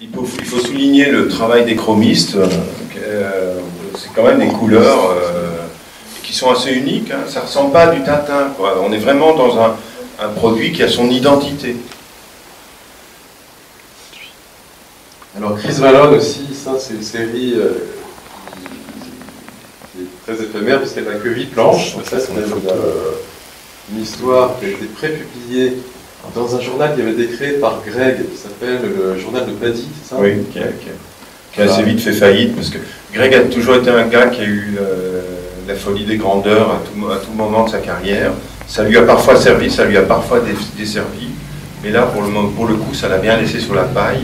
Il faut souligner le travail des chromistes. C'est quand même des couleurs qui sont assez uniques. Hein. Ça ne ressemble pas à du Tintin, quoi. On est vraiment dans un produit qui a son identité. Alors Chris Vallone aussi, ça c'est une série qui est très éphémère puisqu'elle n'a que 8 planches. Ça c'est une histoire qui a été prépubliée dans un journal qui avait été créé par Greg, qui s'appelle le journal de Paddy, c'est ça? Oui, qui a assez vite fait faillite, parce que Greg a toujours été un gars qui a eu la folie des grandeurs à tout moment de sa carrière. Ça lui a parfois servi, ça lui a parfois desservi, mais là pour le coup ça l'a bien laissé sur la paille.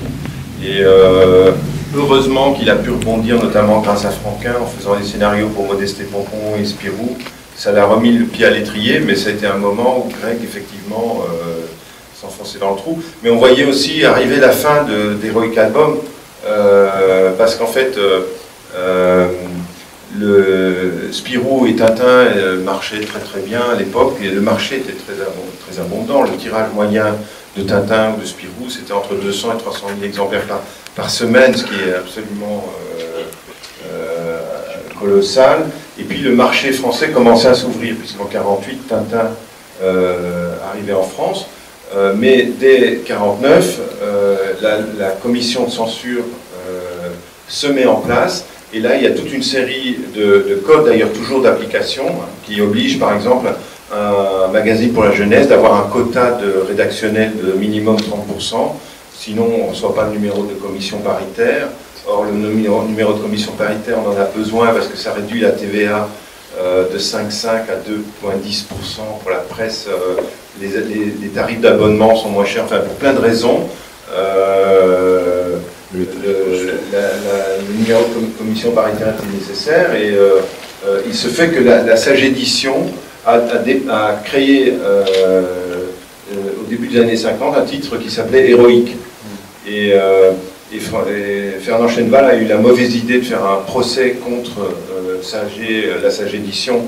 Et heureusement qu'il a pu rebondir, notamment grâce à Franquin, en faisant des scénarios pour Modeste et Pompon et Spirou. Ça l'a remis le pied à l'étrier, mais ça a été un moment où Greg, effectivement, s'enfonçait dans le trou. Mais on voyait aussi arriver la fin d'Heroic Album, parce qu'en fait, le Spirou et Tintin marchaient très très bien à l'époque, et le marché était très abondant. Le tirage moyen de Tintin ou de Spirou, c'était entre 200 et 300 000 exemplaires par semaine, ce qui est absolument colossal. Et puis le marché français commençait à s'ouvrir, puisqu'en 1948, Tintin arrivait en France. Mais dès 1949, la commission de censure se met en place. Et là, il y a toute une série de codes, d'ailleurs toujours d'application, qui obligent par exemple un magazine pour la jeunesse d'avoir un quota rédactionnel de minimum 30%, sinon on ne reçoit pas le numéro de commission paritaire. Or, le numéro de commission paritaire, on en a besoin parce que ça réduit la TVA de 5,5 à 2,10% pour la presse. Les tarifs d'abonnement sont moins chers, enfin pour plein de raisons. Le numéro de commission paritaire était nécessaire et il se fait que la Sage Édition a créé au début des années 50 un titre qui s'appelait Héroïque. Et Fernand Chenval a eu la mauvaise idée de faire un procès contre la Sage Édition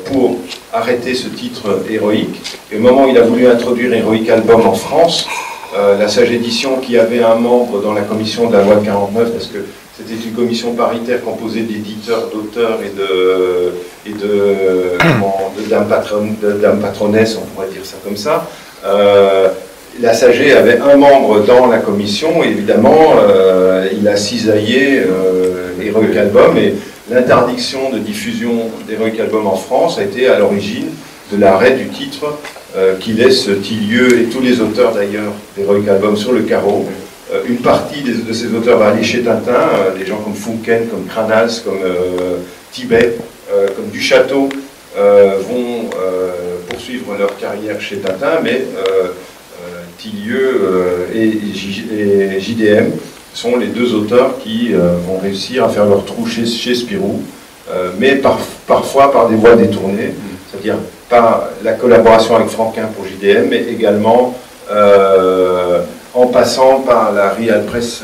pour arrêter ce titre Héroïque. Et au moment où il a voulu introduire Héroïque Album en France, la Sage Édition, qui avait un membre dans la commission de la loi de 49, parce que c'était une commission paritaire composée d'éditeurs, d'auteurs et de dames patronesses, on pourrait dire ça comme ça. La SAG avait un membre dans la commission, et évidemment, il a cisaillé Heroic Album, et l'interdiction de diffusion d'Heroic Album en France a été à l'origine de l'arrêt du titre qui laisse Tillieux et tous les auteurs d'ailleurs d'Heroic Album sur le carreau. Une partie de ces auteurs va aller chez Tintin, des gens comme Funken, comme Cranals, comme Tibet, comme Duchâteau vont poursuivre leur carrière chez Tintin, mais Tillieux et JDM sont les deux auteurs qui vont réussir à faire leur trou chez Spirou, mais parfois par des voies détournées, c'est-à-dire par la collaboration avec Franquin pour JDM, mais également en passant par la Real Press,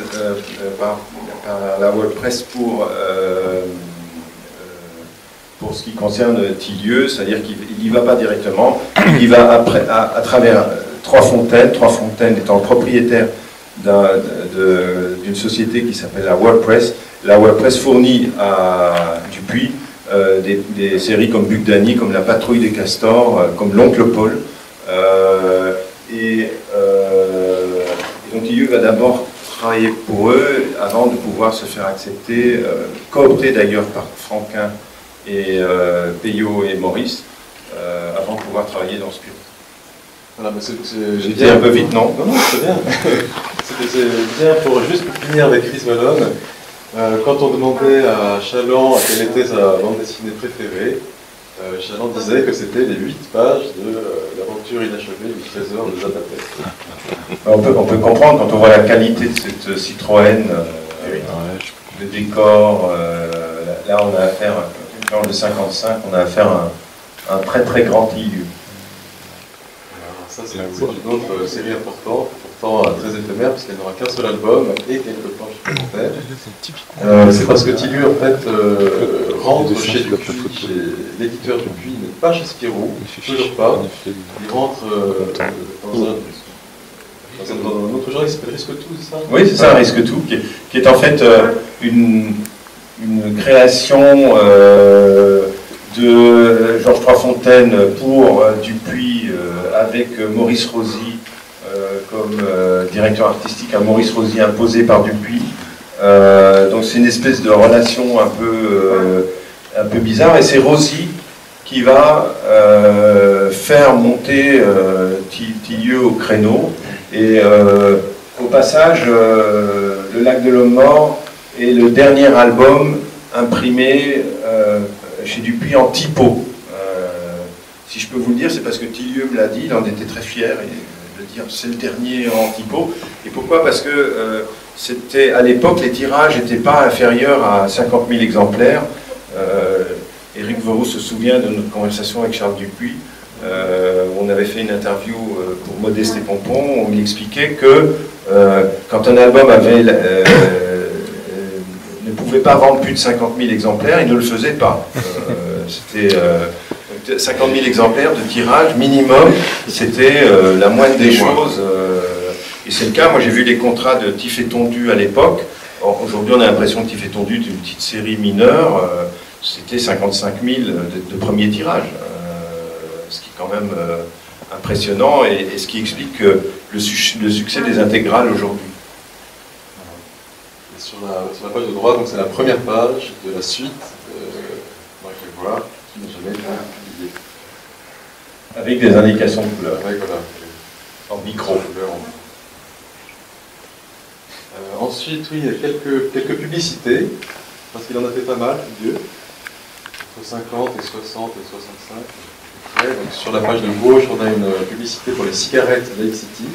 par la WordPress pour ce qui concerne Tillieux, c'est-à-dire qu'il n'y va pas directement, il va à travers Trois Fontaines étant le propriétaire d'une société qui s'appelle la WordPress. La WordPress fournit à Dupuis des séries comme Buck Danny, comme La Patrouille des Castors, comme L'Oncle Paul. Donc Tillieux va d'abord travailler pour eux avant de pouvoir se faire accepter, coopté d'ailleurs par Franquin et Peyo et Maurice, avant de pouvoir travailler dans Spirou. Voilà, j'ai dit un peu vite, non? Non, c'est bien. C'est bien pour juste finir avec Chris Vallone. Quand on demandait à Chaland quelle était sa bande dessinée préférée, Chaland disait que c'était les 8 pages de l'aventure inachevée du trésor de Zapatès. On peut comprendre quand on voit la qualité de cette Citroën, le décor. Là, on a affaire, une planche de 55, on a affaire à un très très grand Tillieux. Ça, c'est une autre série importante, pourtant très éphémère, puisqu'elle n'aura qu'un seul album et quelques planches supplémentaires. C'est parce que Tillieux, en fait, rentre chez Dupuis, chez l'éditeur Dupuis, mais pas chez Spirou, toujours pas. Il rentre dans un Dans un autre genre, il s'appelle Risque Tout, c'est ça? Oui, c'est ça, Risque Tout, qui est en fait une création de Georges Troisfontaine pour Dupuis, avec Maurice Rosy comme directeur artistique, à Maurice Rosy imposé par Dupuis. Donc c'est une espèce de relation un peu bizarre, et c'est Rosy qui va faire monter Tillieux au créneau. Et au passage, Le Lac de l'Homme Mort est le dernier album imprimé chez Dupuis en typo. Si je peux vous le dire, c'est parce que Tillieux me l'a dit, il en était très fier de dire c'est le dernier en typo. Et pourquoi? Parce que c'était à l'époque, les tirages n'étaient pas inférieurs à 50 000 exemplaires. Éric Verroux se souvient de notre conversation avec Charles Dupuis. On avait fait une interview pour Modeste et Pompon. On lui expliquait que quand un album ne pouvait pas vendre plus de 50 000 exemplaires, il ne le faisait pas. C'était 50 000 exemplaires de tirage minimum, c'était la moindre des choses. Et c'est le cas. Moi, j'ai vu les contrats de Tif et Tondu à l'époque. Aujourd'hui, on a l'impression que Tif et Tondu est une petite série mineure. C'était 55 000 de premier tirage. Ce qui est quand même impressionnant, et ce qui explique le succès des intégrales aujourd'hui. Sur la page de droite, donc c'est la première page de la suite, voir, qui n'a jamais été publiée. Avec des indications de couleur. Ouais, voilà. En micro. Ensuite, oui, il y a quelques publicités, parce qu'il en a fait pas mal, vieux, entre 50 et 60 et 65. Ouais, donc sur la page de gauche, on a une publicité pour les cigarettes Lake City,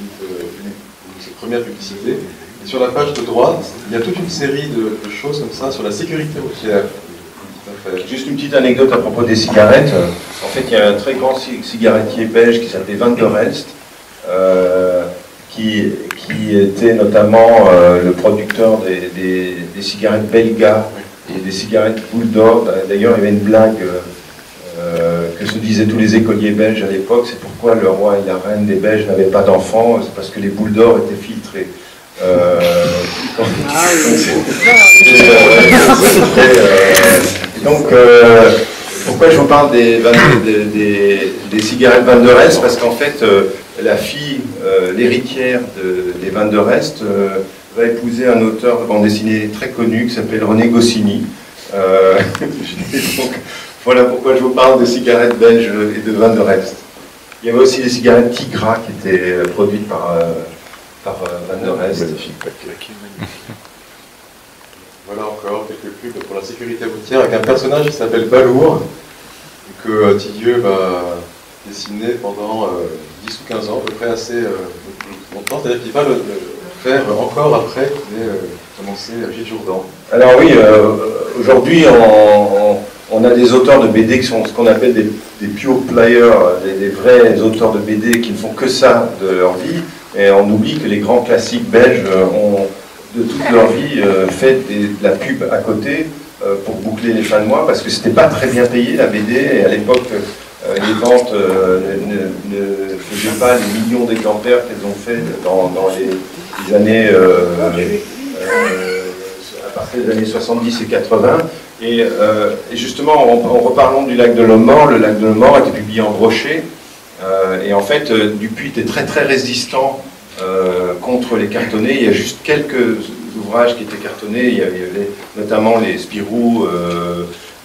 une première publicité. Et sur la page de droite, il y a toute une série de choses comme ça sur la sécurité routière. Juste une petite anecdote à propos des cigarettes. En fait, il y a un très grand cigarettier belge qui s'appelait Van der Elst, qui était notamment le producteur des cigarettes Belga et des cigarettes Boule d'Or. D'ailleurs, il y avait une blague que se disaient tous les écoliers belges à l'époque: c'est pourquoi le roi et la reine des Belges n'avaient pas d'enfants, c'est parce que les boules d'or étaient filtrées. Donc, pourquoi je vous parle des cigarettes Van der Elst? Parce qu'en fait, la fille, l'héritière des Van der Elst, va épouser un auteur de bande dessinée très connu qui s'appelle René Goscinny. Donc, voilà pourquoi je vous parle de cigarettes belges et de Van der Elst. Il y avait aussi des cigarettes Tigra qui étaient produites par Van der Elst. Magnifique paquet. Voilà encore quelques pubs pour la sécurité routière avec un personnage qui s'appelle Balour, que Tillieux va dessiner pendant 10 ou 15 ans, à peu près assez longtemps. C'est-à-dire qu'il va le faire encore après qu'il ait commencé Gilles Jourdan. Alors oui, aujourd'hui, on a des auteurs de BD qui sont ce qu'on appelle des pure players, des vrais auteurs de BD qui ne font que ça de leur vie, et on oublie que les grands classiques belges ont de toute leur vie fait de la pub à côté pour boucler les fins de mois, parce que c'était pas très bien payé la BD, et à l'époque les ventes ne faisaient pas les millions d'exemplaires qu'elles ont fait dans les années à partir des années 70 et 80. Et justement, en reparlant du Lac de l'Homme Mort, le Lac de l'Homme Mort a été publié en brochet, et en fait Dupuis était très très résistant contre les cartonnés. Il y a juste quelques ouvrages qui étaient cartonnés, il y avait notamment les Spirou,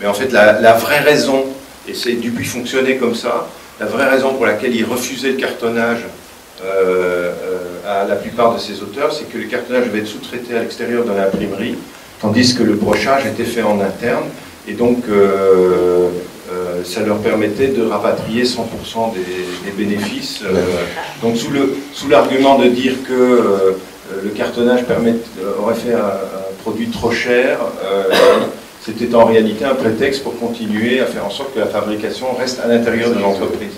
mais en fait la vraie raison, et c'est Dupuis fonctionnait comme ça, la vraie raison pour laquelle il refusait le cartonnage à la plupart de ses auteurs, c'est que le cartonnage devait être sous-traité à l'extérieur de l'imprimerie, tandis que le brochage était fait en interne, et donc ça leur permettait de rapatrier 100% des bénéfices. Donc sous l'argument de dire que le cartonnage aurait fait un produit trop cher, c'était en réalité un prétexte pour continuer à faire en sorte que la fabrication reste à l'intérieur de l'entreprise.